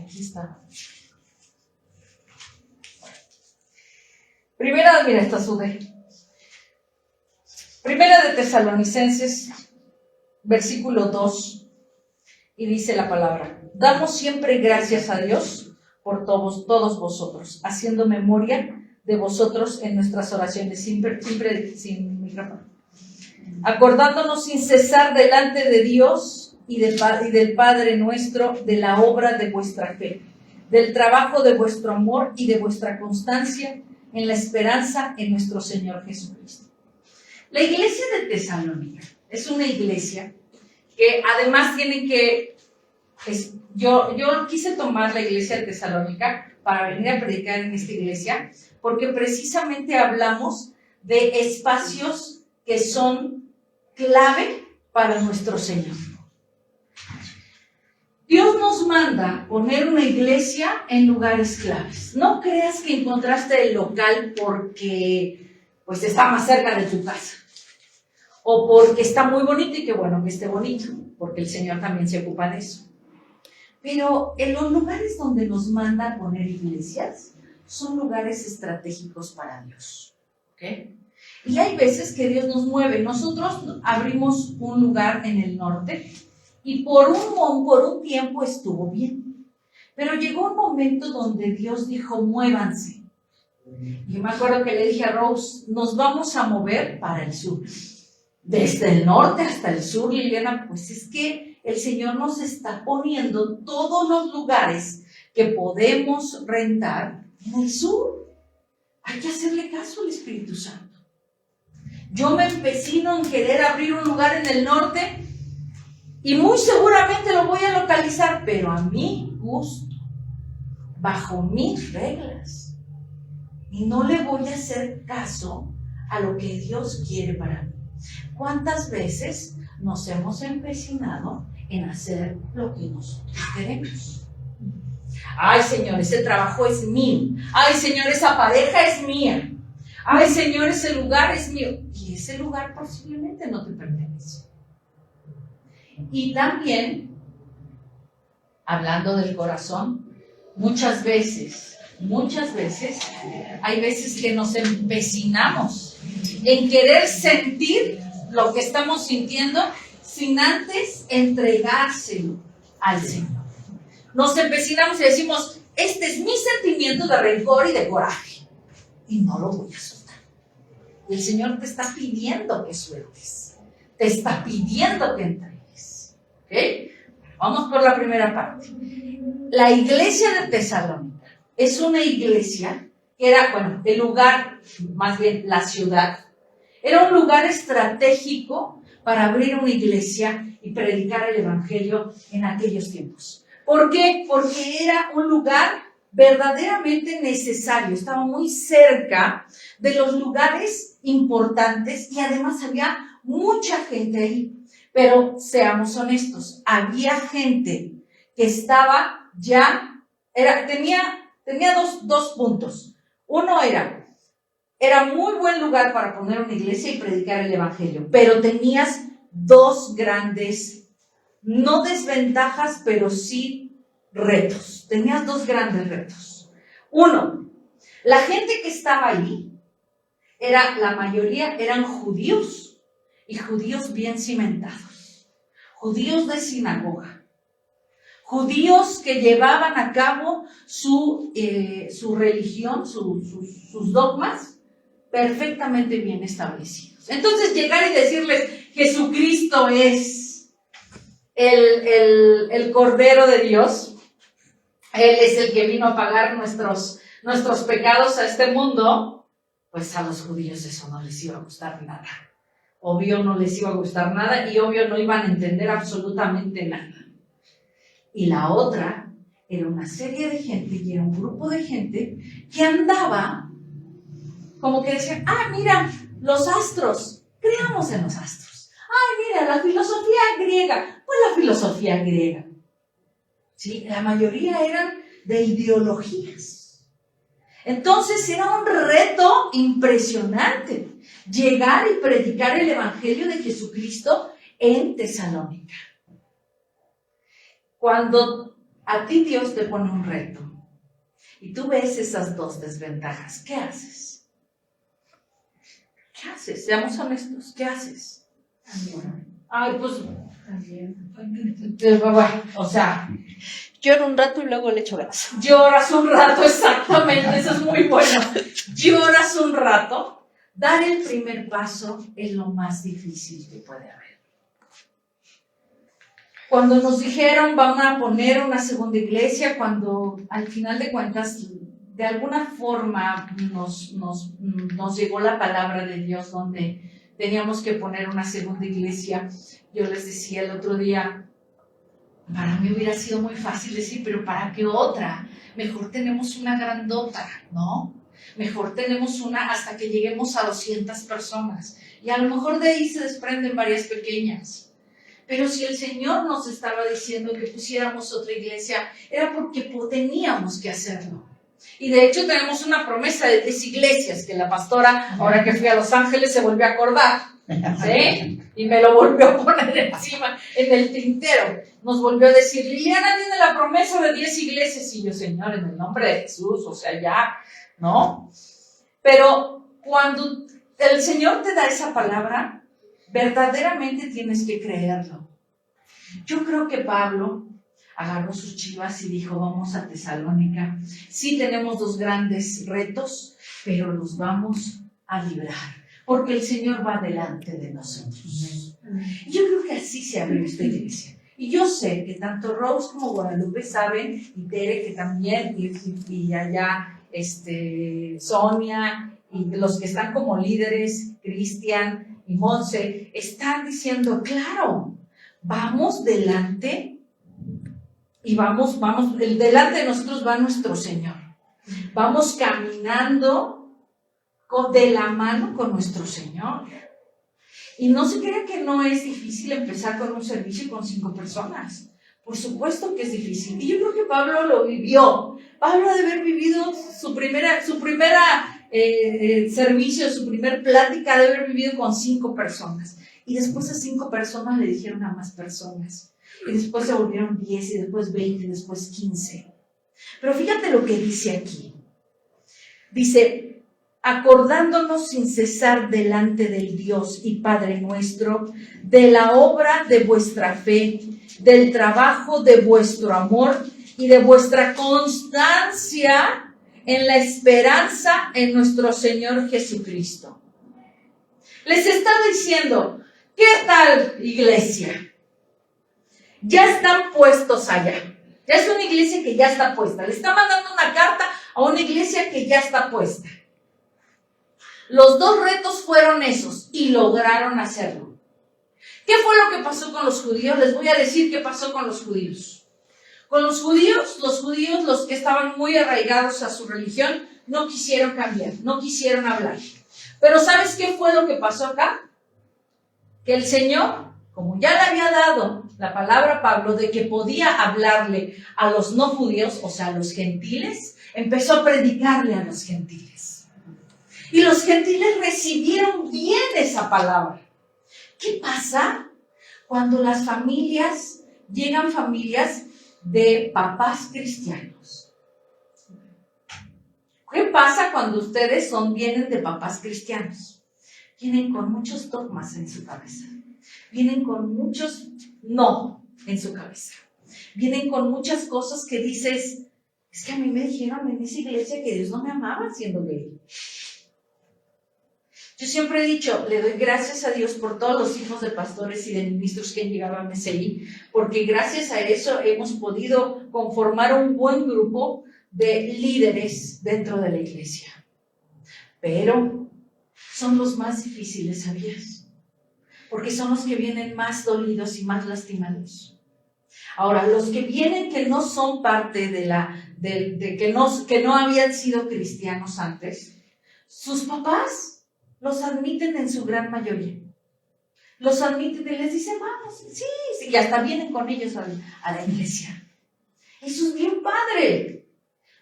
Aquí está. Primera de Tesalonicenses, versículo 2, y dice la palabra: damos siempre gracias a Dios por todos vosotros, haciendo memoria de vosotros en nuestras oraciones, siempre sin micrófono, acordándonos sin cesar delante de Dios y del Padre nuestro de la obra de vuestra fe, del trabajo de vuestro amor y de vuestra constancia en la esperanza en nuestro Señor Jesucristo. La iglesia de Tesalónica es una iglesia que además tiene que... Yo quise tomar la iglesia de Tesalónica para venir a predicar en esta iglesia, porque precisamente hablamos de espacios que son clave para nuestro Señor. Dios nos manda poner una iglesia en lugares claves. No creas que encontraste el local porque pues está más cerca de tu casa, o porque está muy bonito y qué bueno que esté bonito, porque el Señor también se ocupa de eso. Pero en los lugares donde nos manda a poner iglesias son lugares estratégicos para Dios, ¿ok? Y hay veces que Dios nos mueve. Nosotros abrimos un lugar en el norte y por un tiempo estuvo bien. Pero llegó un momento donde Dios dijo: muévanse. Y yo me acuerdo que le dije a Rose: nos vamos a mover para el sur. Desde el norte hasta el sur, Liliana, pues es que el Señor nos está poniendo todos los lugares que podemos rentar en el sur. Hay que hacerle caso al Espíritu Santo. Yo me empecino en querer abrir un lugar en el norte y muy seguramente lo voy a localizar, pero a mi gusto, bajo mis reglas. Y no le voy a hacer caso a lo que Dios quiere para mí. ¿Cuántas veces nos hemos empecinado en hacer lo que nosotros queremos? Ay, Señor, ese trabajo es mío. Ay, Señor, esa pareja es mía. Ay, Señor, ese lugar es mío. Y ese lugar posiblemente no te pertenece. Y también, hablando del corazón, muchas veces, hay veces que nos empecinamos en querer sentir lo que estamos sintiendo sin antes entregárselo al Señor. Nos empecinamos y decimos: este es mi sentimiento de rencor y de coraje, y no lo voy a soltar. Y el Señor te está pidiendo que sueltes, te está pidiendo que entregues. ¿Ok? Vamos por la primera parte. La iglesia de Tesalónica es una iglesia que era, el lugar, más bien la ciudad, era un lugar estratégico para abrir una iglesia y predicar el evangelio en aquellos tiempos. ¿Por qué? Porque era un lugar verdaderamente necesario, estaba muy cerca de los lugares importantes y además había mucha gente ahí. Pero seamos honestos, había gente que estaba ya, tenía dos puntos. Uno era muy buen lugar para poner una iglesia y predicar el evangelio, pero tenías dos grandes, no desventajas, pero sí retos. Tenías dos grandes retos. Uno, la gente que estaba ahí, la mayoría eran judíos, y judíos bien cimentados, judíos de sinagoga, judíos que llevaban a cabo su religión, sus dogmas, perfectamente bien establecidos. Entonces, llegar y decirles: Jesucristo es el Cordero de Dios, Él es el que vino a pagar nuestros pecados a este mundo, pues a los judíos eso no les iba a gustar nada. Obvio no les iba a gustar nada y obvio no iban a entender absolutamente nada. Y la otra era una serie de gente y era un grupo de gente que andaba como que decían: mira, los astros, creamos en los astros. Mira, la filosofía griega, pues la filosofía griega. ¿Sí? La mayoría eran de ideologías. Entonces era un reto impresionante llegar y predicar el evangelio de Jesucristo en Tesalónica. Cuando A ti Dios te pone un reto y tú ves esas dos desventajas. ¿Qué haces? ¿Qué haces? Seamos honestos. ¿Qué haces? Ay, pues, o sea, Lloro un rato y luego le echo ganas. lloras un rato, exactamente, eso es muy bueno. Lloras un rato. Dar el primer paso es lo más difícil que puede haber. Cuando nos dijeron van a poner una segunda iglesia, cuando al final de cuentas, de alguna forma nos llegó la palabra de Dios donde teníamos que poner una segunda iglesia, yo les decía el otro día, para mí hubiera sido muy fácil decir, pero ¿para qué otra? Mejor tenemos una grandota, ¿no? Mejor tenemos una hasta que lleguemos a 200 personas. Y a lo mejor de ahí se desprenden varias pequeñas. Pero si el Señor nos estaba diciendo que pusiéramos otra iglesia, era porque teníamos que hacerlo. Y de hecho tenemos una promesa de 10 iglesias que la pastora, ahora que fui a Los Ángeles, se volvió a acordar. ¿Sí? Y me lo volvió a poner encima, en el tintero. Nos volvió a decir, Liliana tiene la promesa de 10 iglesias. Y yo, Señor, en el nombre de Jesús, o sea, ya, ¿no? Pero cuando el Señor te da esa palabra, verdaderamente tienes que creerlo. Yo creo que Pablo agarró sus chivas y dijo, vamos a Tesalónica. Sí tenemos dos grandes retos, pero los vamos a librar, porque el Señor va delante de nosotros. Y yo creo que así se abrió esta iglesia. Y yo sé que tanto Rose como Guadalupe saben, y Tere que también, y allá Sonia, y los que están como líderes, Cristian y Monse, están diciendo, claro, vamos delante y vamos, delante de nosotros va nuestro Señor. Vamos caminando de la mano con nuestro Señor. Y no se crea que no es difícil empezar con un servicio con 5 personas. Por supuesto que es difícil. Y yo creo que Pablo lo vivió. Pablo ha de haber vivido su primera servicio, su primer plática, ha de haber vivido con 5 personas. Y después a 5 personas le dijeron a más personas. Y después se volvieron 10, y después 20, y después 15. Pero fíjate lo que dice aquí. Dice, acordándonos sin cesar delante del Dios y Padre nuestro, de la obra de vuestra fe, del trabajo de vuestro amor y de vuestra constancia en la esperanza en nuestro Señor Jesucristo. Les está diciendo, ¿qué tal, iglesia? Ya están puestos allá. Ya es una iglesia que ya está puesta. Le está mandando una carta a una iglesia que ya está puesta. Los 2 retos fueron esos y lograron hacerlo. ¿Qué fue lo que pasó con los judíos? Les voy a decir qué pasó con los judíos. Con los judíos, los que estaban muy arraigados a su religión, no quisieron cambiar, no quisieron hablar. Pero ¿sabes qué fue lo que pasó acá? Que el Señor, como ya le había dado la palabra a Pablo de que podía hablarle a los no judíos, o sea, a los gentiles, empezó a predicarle a los gentiles. Y los gentiles recibieron bien esa palabra. ¿Qué pasa cuando las familias, llegan familias de papás cristianos? ¿Qué pasa cuando ustedes vienen de papás cristianos? Vienen con muchos dogmas en su cabeza. Vienen con muchos no en su cabeza. Vienen con muchas cosas que dices, es que a mí me dijeron en esa iglesia que Dios no me amaba siendo gay. Yo siempre he dicho, le doy gracias a Dios por todos los hijos de pastores y de ministros que han llegado a MCI, porque gracias a eso hemos podido conformar un buen grupo de líderes dentro de la iglesia. Pero son los más difíciles, ¿sabías? Porque son los que vienen más dolidos y más lastimados. Ahora, los que vienen que no son parte que no habían sido cristianos antes, sus papás los admiten en su gran mayoría. Los admiten y les dicen, vamos, sí, y hasta vienen con ellos a la iglesia. Eso es bien padre.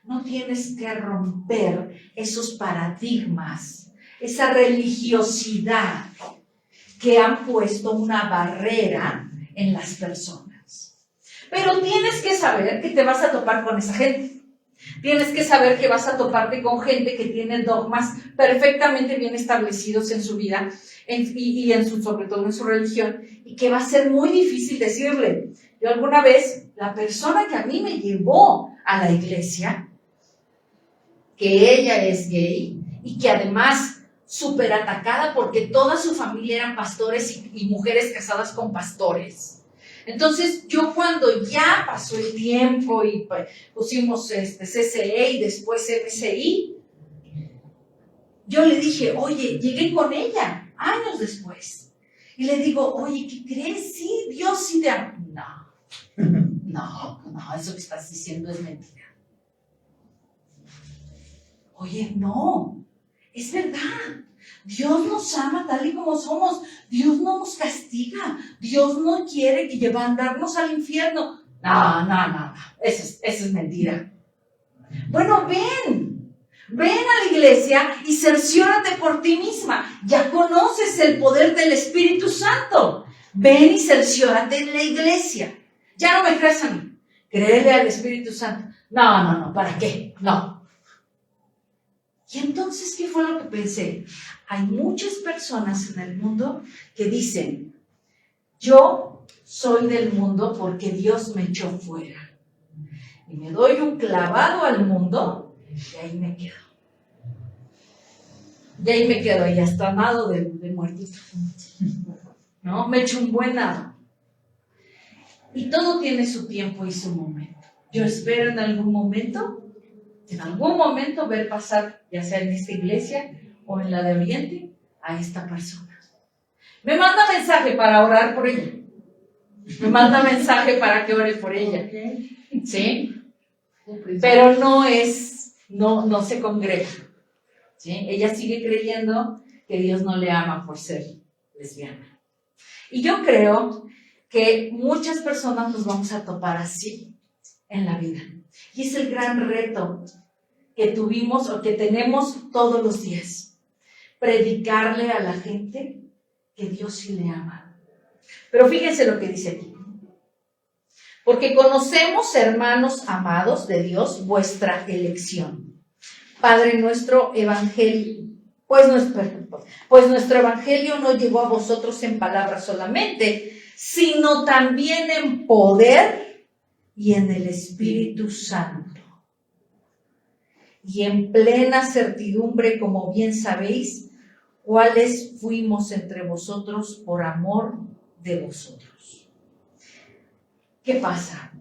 No tienes que romper esos paradigmas, esa religiosidad que han puesto una barrera en las personas. Pero tienes que saber que te vas a topar con esa gente. Tienes que saber que vas a toparte con gente que tiene dogmas perfectamente bien establecidos en su vida y sobre todo en su religión, y que va a ser muy difícil decirle. Yo alguna vez, la persona que a mí me llevó a la iglesia, que ella es gay y que además súper atacada porque toda su familia eran pastores y mujeres casadas con pastores. Entonces, yo cuando ya pasó el tiempo y pusimos CCE y después MCI, yo le dije, oye, llegué con ella años después. Y le digo, oye, ¿qué crees? Sí, Dios sí te ama. No, eso que estás diciendo es mentira. Oye, no, es verdad. Dios nos ama tal y como somos. Dios no nos castiga. Dios no quiere que mandarnos al infierno. No. Eso es mentira. Bueno, ven a la iglesia y cerciórate por ti misma. Ya conoces el poder del Espíritu Santo. Ven y cerciórate en la iglesia. Ya no me creas a mí. Créele al Espíritu Santo. No, ¿para qué? No. Y entonces, ¿qué fue lo que pensé? Hay muchas personas en el mundo que dicen, yo soy del mundo porque Dios me echó fuera. Y me doy un clavado al mundo y ahí me quedo. Y hasta nado de muertito. ¿No? Me echo un buen nado. Y todo tiene su tiempo y su momento. Yo espero en algún momento ver pasar, ya sea en esta iglesia o en la de Oriente, a esta persona. Me manda mensaje para orar por ella. Me manda mensaje para que ore por ella. ¿Sí? Pero no se congrega. ¿Sí? Ella sigue creyendo que Dios no le ama por ser lesbiana. Y yo creo que muchas personas nos vamos a topar así en la vida. Y es el gran reto que tuvimos o que tenemos todos los días. Predicarle a la gente que Dios sí le ama. Pero fíjense lo que dice aquí. Porque conocemos, hermanos amados de Dios, vuestra elección. Padre, nuestro evangelio, pues nuestro evangelio no llegó a vosotros en palabras solamente, sino también en poder y en el Espíritu Santo. Y en plena certidumbre, como bien sabéis, cuáles fuimos entre vosotros por amor de vosotros. ¿Qué pasa?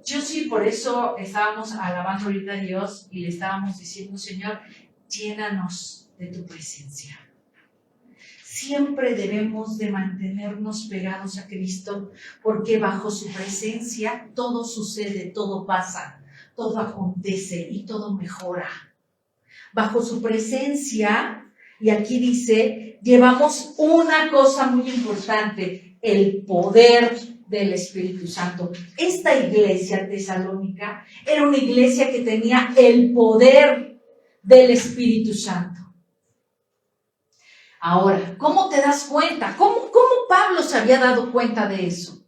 Yo sí, por eso estábamos alabando ahorita a Dios y le estábamos diciendo, Señor, llénanos de tu presencia. Siempre debemos de mantenernos pegados a Cristo, porque bajo su presencia todo sucede, todo pasa, todo acontece y todo mejora. Bajo su presencia, y aquí dice, llevamos una cosa muy importante, el poder del Espíritu Santo. Esta iglesia tesalónica era una iglesia que tenía el poder del Espíritu Santo. Ahora, ¿cómo te das cuenta? ¿Cómo Pablo se había dado cuenta de eso?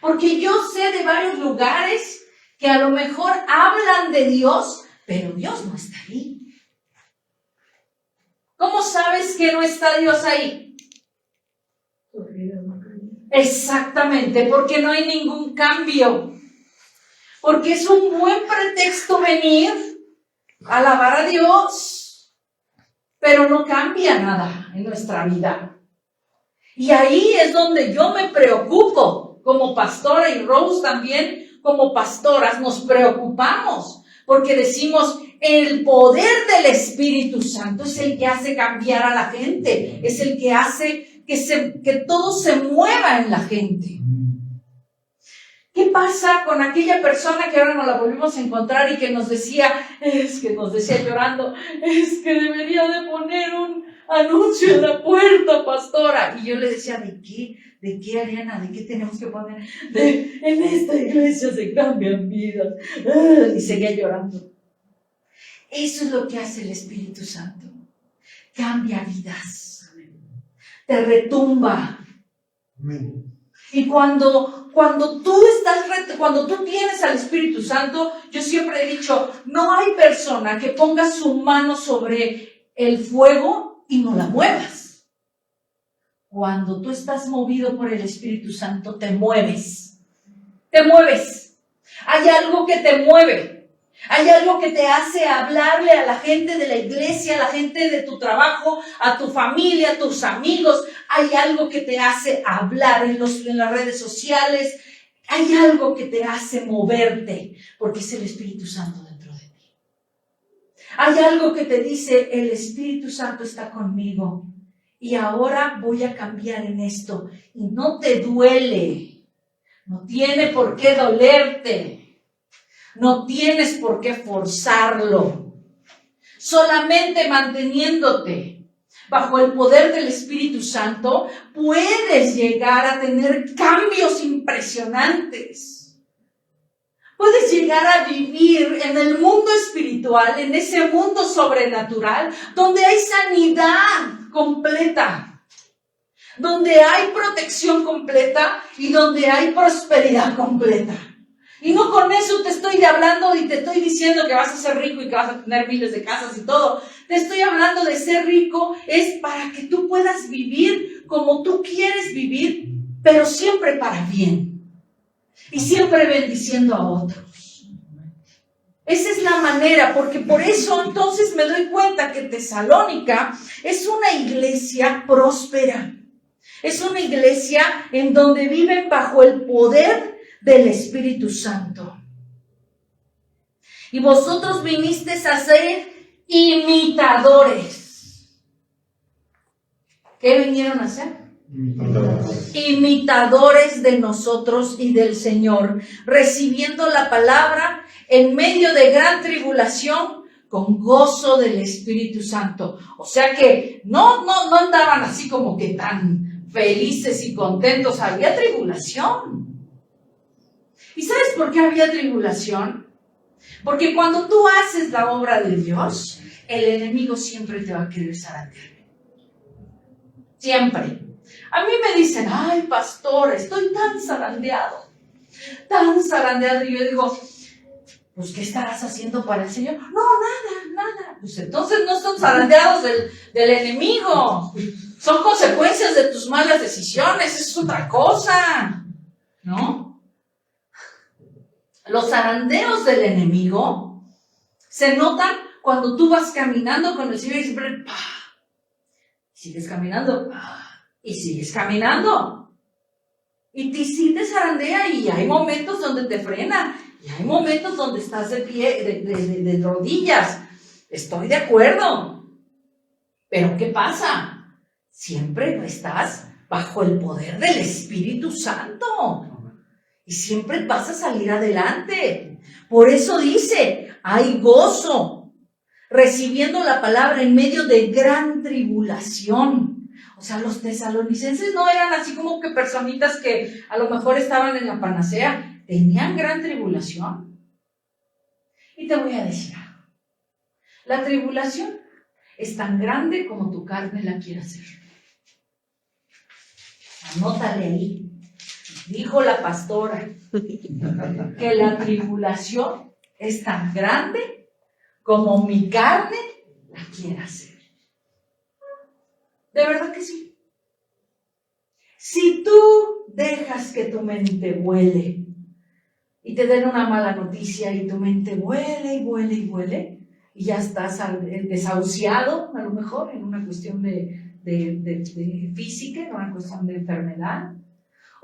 Porque yo sé de varios lugares que a lo mejor hablan de Dios, pero Dios no está ahí. ¿Cómo sabes que no está Dios ahí? Exactamente, porque no hay ningún cambio. Porque es un buen pretexto venir a alabar a Dios, pero no cambia nada en nuestra vida. Y ahí es donde yo me preocupo, como pastora, y Rose también, como pastoras, nos preocupamos, porque decimos, el poder del Espíritu Santo es el que hace cambiar a la gente, es el que hace que todo se mueva en la gente. ¿Qué pasa con aquella persona que ahora nos la volvimos a encontrar y que nos decía llorando, es que debería de poner un anuncio en la puerta, pastora? Y yo le decía, ¿de qué, Ariana? ¿De qué tenemos que poner? En esta iglesia se cambian vidas. Y seguía llorando. Eso es lo que hace el Espíritu Santo. Cambia vidas. Te retumba. Y cuando cuando tú tienes al Espíritu Santo, yo siempre he dicho, no hay persona que ponga su mano sobre el fuego y no la muevas. Cuando tú estás movido por el Espíritu Santo, te mueves. Te mueves. Hay algo que te mueve. Hay algo que te hace hablarle a la gente de la iglesia, a la gente de tu trabajo, a tu familia, a tus amigos. Hay algo que te hace hablar en las redes sociales. Hay algo que te hace moverte, porque es el Espíritu Santo dentro de ti. Hay algo que te dice, el Espíritu Santo está conmigo y ahora voy a cambiar en esto. Y no te duele, no tiene por qué dolerte. No tienes por qué forzarlo. Solamente manteniéndote bajo el poder del Espíritu Santo, puedes llegar a tener cambios impresionantes. Puedes llegar a vivir en el mundo espiritual, en ese mundo sobrenatural, donde hay sanidad completa, donde hay protección completa y donde hay prosperidad completa. Y no con eso te estoy hablando y te estoy diciendo que vas a ser rico y que vas a tener miles de casas y todo. Te estoy hablando de ser rico es para que tú puedas vivir como tú quieres vivir, pero siempre para bien. Y siempre bendiciendo a otros. Esa es la manera, porque por eso entonces me doy cuenta que Tesalónica es una iglesia próspera. Es una iglesia en donde viven bajo el poder del Espíritu Santo. Y vosotros vinisteis a ser imitadores. ¿Qué vinieron a hacer? Imitadores de nosotros y del Señor, recibiendo la palabra en medio de gran tribulación con gozo del Espíritu Santo. O sea que no andaban así como que tan felices y contentos. Había tribulación. ¿Y sabes por qué había tribulación? Porque cuando tú haces la obra de Dios, el enemigo siempre te va a querer zarandear. Siempre. A mí me dicen, ay, pastor, estoy tan zarandeado. Y yo digo, pues, ¿qué estarás haciendo para el Señor? No, nada. Pues entonces no son zarandeados del enemigo. Son consecuencias de tus malas decisiones. Eso es otra cosa, ¿no? Los zarandeos del enemigo se notan cuando tú vas caminando con el Señor y siempre ¡pah! Sigues caminando y sigues caminando. Y sí te zarandea y hay momentos donde te frena y hay momentos donde estás de pie, de rodillas. Estoy de acuerdo. Pero ¿qué pasa? Siempre estás bajo el poder del Espíritu Santo. Y siempre vas a salir adelante. Por eso dice, hay gozo, recibiendo la palabra en medio de gran tribulación. O sea, los tesalonicenses no eran así como que personitas que a lo mejor estaban en la panacea. Tenían gran tribulación. Y te voy a decir algo. La tribulación es tan grande como tu carne la quiere hacer. Anótale ahí. Dijo la pastora que la tribulación es tan grande como mi carne la quiere hacer. De verdad que sí. Si tú dejas que tu mente vuele y te den una mala noticia y tu mente vuele y ya estás desahuciado a lo mejor en una cuestión de física, en una cuestión de enfermedad,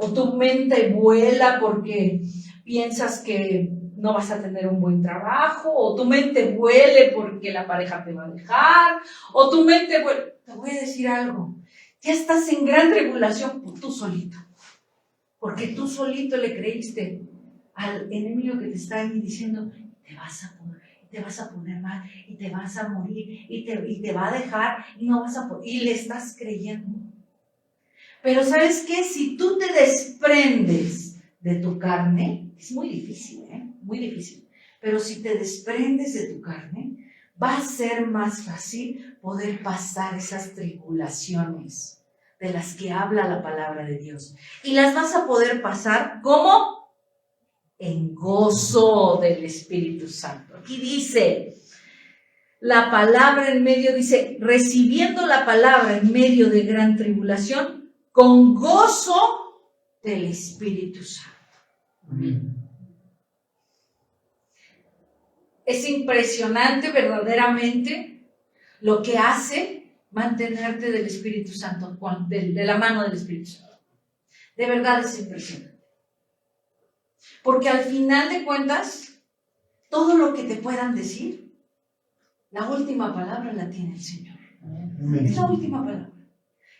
o tu mente vuela porque piensas que no vas a tener un buen trabajo, o tu mente vuele porque la pareja te va a dejar, o tu mente vuele. Te voy a decir algo, ya estás en gran tribulación por tú solito, porque tú solito le creíste al enemigo que te está ahí diciendo, te vas a poner mal, y te vas a morir, y te va a dejar, y no vas a poder, y le estás creyendo. Pero ¿sabes qué? Si tú te desprendes de tu carne, es muy difícil, muy difícil. Pero si te desprendes de tu carne, va a ser más fácil poder pasar esas tribulaciones. de las que habla la palabra de Dios. Y las vas a poder pasar como en gozo del Espíritu Santo. Aquí dice, la palabra en medio, dice, recibiendo la palabra en medio de gran tribulación, con gozo del Espíritu Santo. Amén. Es impresionante verdaderamente lo que hace mantenerte del Espíritu Santo, de la mano del Espíritu Santo. De verdad es impresionante. Porque al final de cuentas, todo lo que te puedan decir, la última palabra la tiene el Señor. Es la última palabra.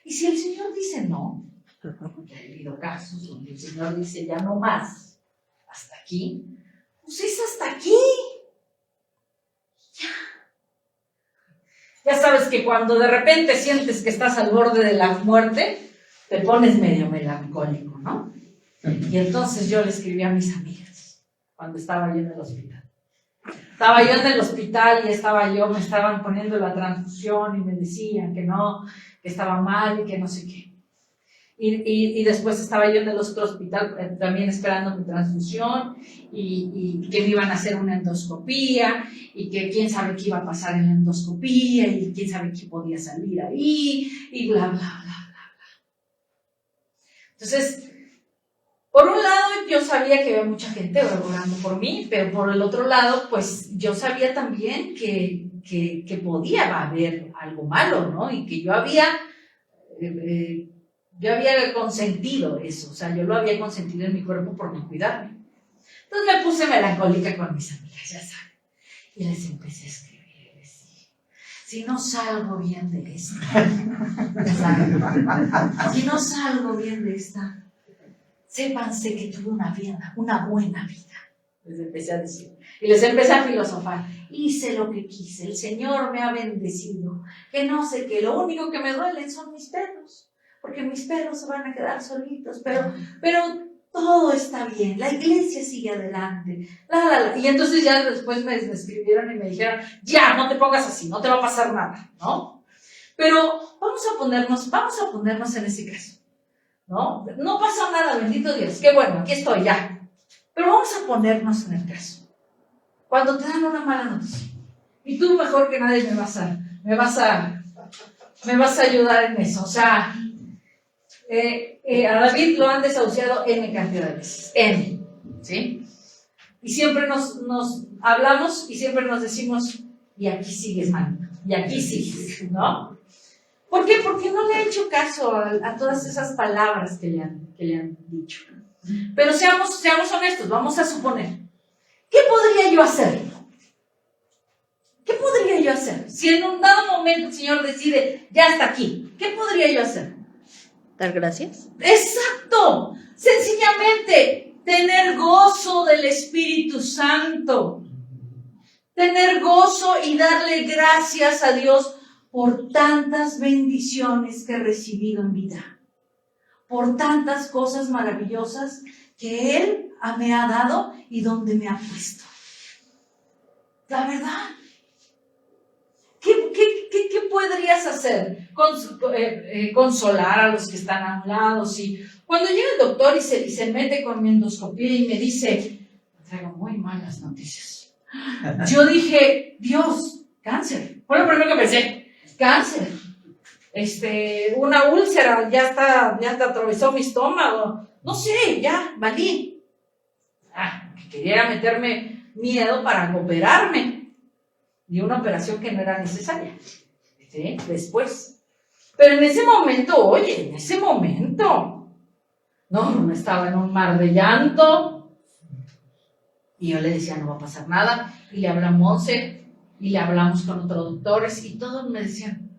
Y si el Señor dice no, porque ha habido casos donde el Señor dice ya no más, hasta aquí, pues es hasta aquí. Ya sabes que cuando de repente sientes que estás al borde de la muerte, te pones medio melancólico, ¿no? Y entonces yo le escribí a mis amigas cuando estaba yo en el hospital. Estaba yo en el hospital y me estaban poniendo la transfusión y me decían que no, que estaba mal y que no sé qué. Y después estaba yo en el otro hospital también esperando mi transfusión y que me iban a hacer una endoscopía y que quién sabe qué iba a pasar en la endoscopía y quién sabe qué podía salir ahí y bla, bla, bla, bla, bla. Entonces, por un lado yo sabía que había mucha gente orando por mí, pero por el otro lado, pues yo sabía también que podía haber algo malo, ¿no? Y que yo había consentido eso, o sea, yo lo había consentido en mi cuerpo por no cuidarme. Entonces me puse melancólica con mis amigas, ya saben, y les empecé a escribir, decir, si no salgo bien de esta, si no salgo bien de esta, sépanse que tuve una buena vida. Les empecé a decir, y les empecé a filosofar, hice lo que quise, el Señor me ha bendecido, que no sé qué, lo único que me duelen son mis perros, porque mis perros se van a quedar solitos, pero todo está bien, la iglesia sigue adelante, y entonces ya después me escribieron y me dijeron, ya, no te pongas así, no te va a pasar nada, ¿no? Pero vamos a ponernos en ese caso, ¿no? No pasa nada, bendito Dios, qué bueno, aquí estoy ya. Pero vamos a ponernos en el caso. Cuando te dan una mala noticia, y tú mejor que nadie me vas a ayudar en eso. O sea, a David lo han desahuciado N cantidad de veces. N, ¿sí? Y siempre nos hablamos y siempre nos decimos, y aquí sigues, man, y aquí sigues, ¿no? ¿Por qué? Porque no le ha hecho caso a todas esas palabras que le han dicho. Pero seamos honestos, vamos a suponer, ¿qué podría yo hacer? ¿Qué podría yo hacer? Si en un dado momento el Señor decide, ya está aquí, ¿qué podría yo hacer? ¿Dar gracias? Exacto, sencillamente tener gozo del Espíritu Santo, tener gozo y darle gracias a Dios por tantas bendiciones que he recibido en vida, por tantas cosas maravillosas que Él me ha dado y donde me ha puesto. La verdad. ¿Qué podrías hacer? Consolar a los que están a un lado. Sí. Cuando llega el doctor y se mete con mi endoscopía y me dice, me traigo muy malas noticias. Yo dije, Dios, cáncer. Fue lo primero que pensé, cáncer. Una úlcera, ya atravesó mi estómago. No sé, ya, valí. Quería meterme miedo para operarme. Y una operación que no era necesaria. ¿Sí? Después. Pero en ese momento, no, estaba en un mar de llanto. Y yo le decía, no va a pasar nada. Y le hablé a Monse, y le hablamos con otros doctores, y todos me decían,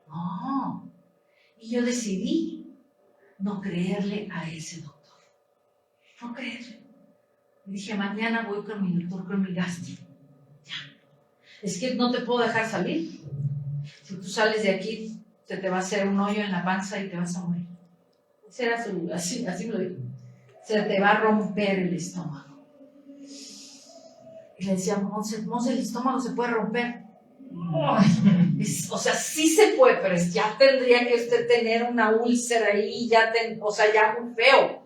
no. Y yo decidí no creerle a ese doctor. No creerle. Y dije, mañana voy con mi doctor, con mi gastro. Ya. Es que no te puedo dejar salir. Si tú sales de aquí, se te va a hacer un hoyo en la panza y te vas a morir. Así me lo dijo. Se te va a romper el estómago. Y le decía, Monse, el estómago se puede romper. O sea, sí se puede, pero ya tendría que usted tener una úlcera ahí, o sea, ya muy feo.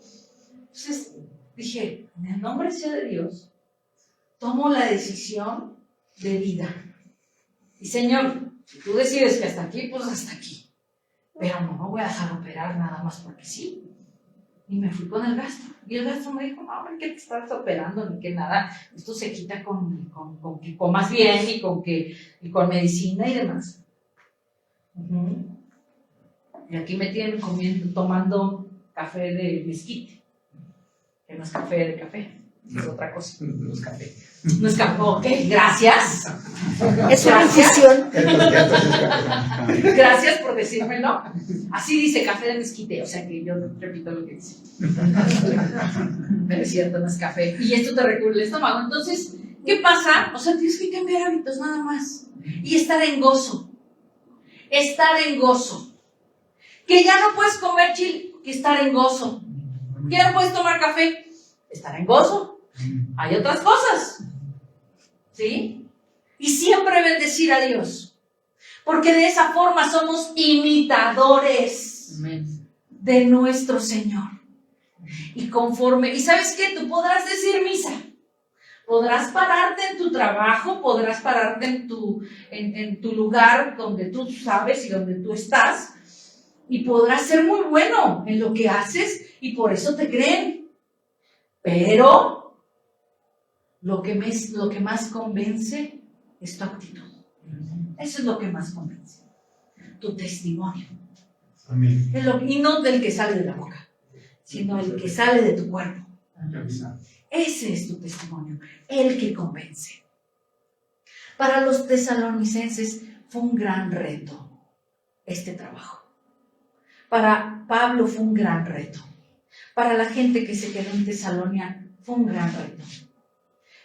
Entonces dije, en el nombre sea de Dios, tomo la decisión de vida. Y Señor, si tú decides que hasta aquí, pues hasta aquí. Pero no me voy a dejar operar nada más porque sí. Y me fui con el gastro. Y el gastro me dijo, no, hombre, que te estás operando, ni que nada. Esto se quita con que comas bien y con medicina y demás. Y aquí me tienen tomando café de mezquite. Que no es café de café. Es otra cosa. No es café. No es café. Ok, gracias. Es una infusión. Gracias por decírmelo. Así dice café de mezquite, o sea que yo repito lo que dice. Pero es cierto, no es café. Y esto te recubre el estómago. Entonces, ¿qué pasa? O sea, tienes que cambiar hábitos nada más. Y estar en gozo. Estar en gozo. Que ya no puedes comer chile, que estar en gozo. Que ya no puedes tomar café, estar en gozo. Hay otras cosas. ¿Sí? Y siempre bendecir a Dios. Porque de esa forma somos imitadores de nuestro Señor. Y conforme, ¿y sabes qué? Tú podrás decir misa. Podrás pararte en tu trabajo, podrás pararte en tu lugar donde tú sabes y donde tú estás. Y podrás ser muy bueno en lo que haces y por eso te creen. Pero lo que más convence es tu actitud. Eso es lo que más convence. Tu testimonio. Amén. Y no del que sale de la boca, sino el que sale de tu cuerpo. Ese es tu testimonio, el que convence. Para los tesalonicenses fue un gran reto este trabajo. Para Pablo fue un gran reto. Para la gente que se quedó en Tesalonia fue un gran reto.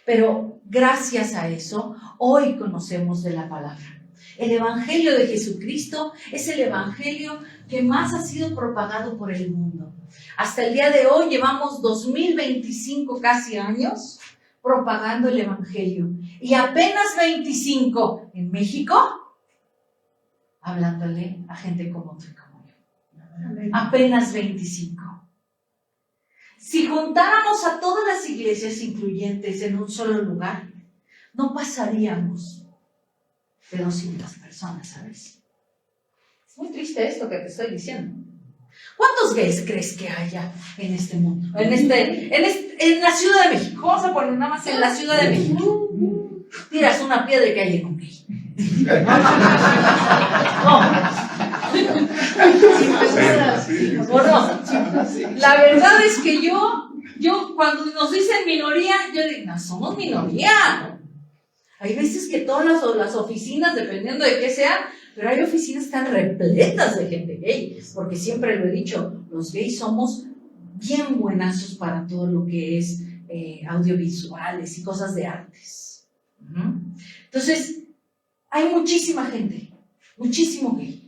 Pero gracias a eso, hoy conocemos de la palabra. El Evangelio de Jesucristo es el Evangelio que más ha sido propagado por el mundo. Hasta el día de hoy llevamos 2025 casi años propagando el Evangelio. Y apenas 25 en México, hablándole a gente como tú y como yo. Apenas 25. Si juntáramos a todas las iglesias incluyentes en un solo lugar, no pasaríamos de 200 personas, ¿sabes? Es muy triste esto que te estoy diciendo. ¿Cuántos gays crees que haya en este mundo? En la Ciudad de México. Vamos a poner nada más en la Ciudad de México. Tiras una piedra y cae en un gay. ¿O no? La verdad es que yo cuando nos dicen minoría, yo digo, no, somos minoría. Hay veces que todas las oficinas, dependiendo de qué sea, pero hay oficinas que están repletas de gente gay, porque siempre lo he dicho, los gays somos bien buenazos para todo lo que es audiovisuales y cosas de artes. Entonces, hay muchísima gente, muchísimo gay.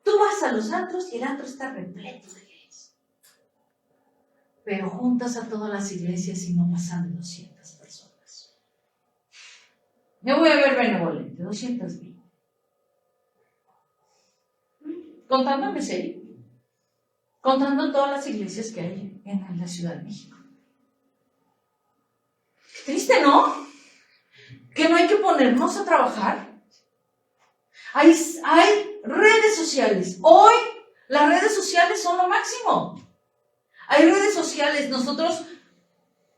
Tú vas a los antros y el antro está repleto de gays. Pero juntas a todas las iglesias y no pasan de 200 personas. Me voy a ver benevolente, 220. Contándome serio. Contando todas las iglesias que hay en la Ciudad de México. Qué triste, ¿no? Que no hay que ponernos a trabajar. Hay redes sociales. Hoy las redes sociales son lo máximo. Hay redes sociales. Nosotros,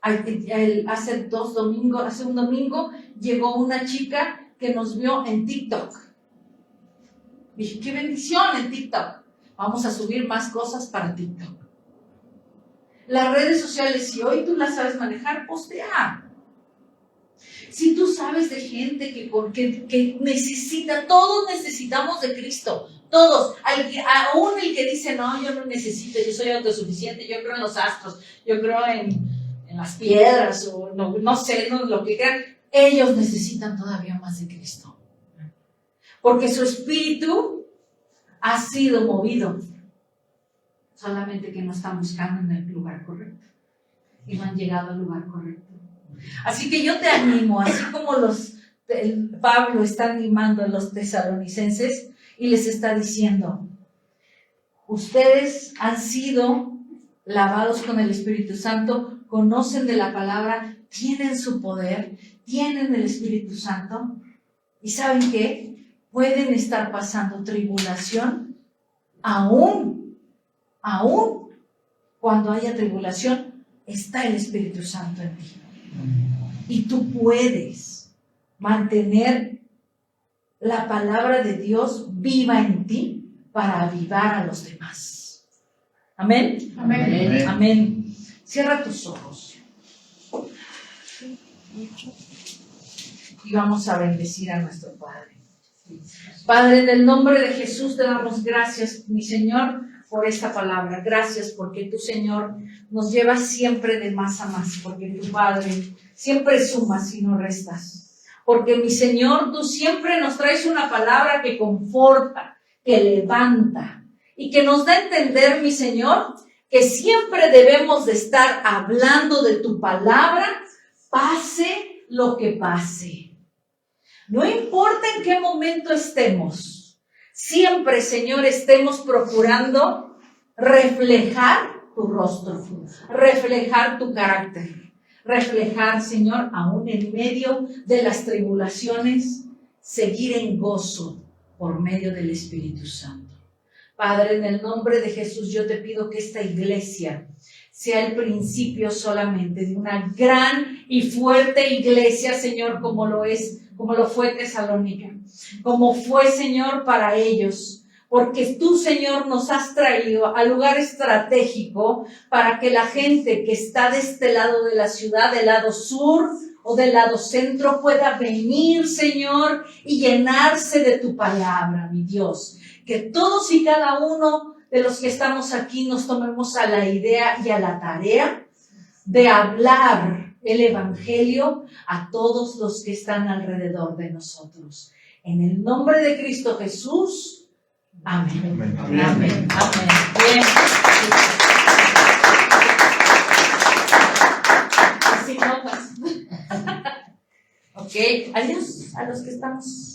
hace un domingo, llegó una chica que nos vio en TikTok. Dije, qué bendición en TikTok. Vamos a subir más cosas para TikTok. Las redes sociales, si hoy tú las sabes manejar, postea. Si tú sabes de gente que necesita, todos necesitamos de Cristo, todos, aún el que dice, no, yo no necesito, yo soy autosuficiente, yo creo en los astros, yo creo en las piedras, o no sé, lo que crean, ellos necesitan todavía más de Cristo. Porque su espíritu ha sido movido, solamente que no están buscando en el lugar correcto, y no han llegado al lugar correcto. Así que yo te animo, así como los Pablo está animando a los tesalonicenses y les está diciendo, ustedes han sido lavados con el Espíritu Santo, conocen de la palabra, tienen su poder, tienen el Espíritu Santo, y ¿saben qué? Pueden estar pasando tribulación, aún cuando haya tribulación, está el Espíritu Santo en ti. Y tú puedes mantener la palabra de Dios viva en ti para avivar a los demás. ¿Amén? Amén. Amén. Cierra tus ojos. Y vamos a bendecir a nuestro Padre. Padre, en el nombre de Jesús te damos gracias, mi Señor, por esta palabra. Gracias porque tú, Señor, nos llevas siempre de más a más, porque tu Padre siempre sumas y no restas. Porque, mi Señor, tú siempre nos traes una palabra que conforta, que levanta y que nos da a entender, mi Señor, que siempre debemos de estar hablando de tu palabra, pase lo que pase. No importa en qué momento estemos, siempre, Señor, estemos procurando reflejar tu rostro, reflejar tu carácter, reflejar, Señor, aún en medio de las tribulaciones, seguir en gozo por medio del Espíritu Santo. Padre, en el nombre de Jesús, yo te pido que esta iglesia sea el principio solamente de una gran y fuerte iglesia, Señor, como lo fue Tesalónica, como fue, Señor, para ellos, porque tú, Señor, nos has traído al lugar estratégico para que la gente que está de este lado de la ciudad, del lado sur o del lado centro, pueda venir, Señor, y llenarse de tu palabra, mi Dios. Que todos y cada uno de los que estamos aquí nos tomemos a la idea y a la tarea de hablar el Evangelio a todos los que están alrededor de nosotros. En el nombre de Cristo Jesús, amén. Amén. Amén. Amén. Amén. Bien. Así notas. Ok, adiós a los que estamos.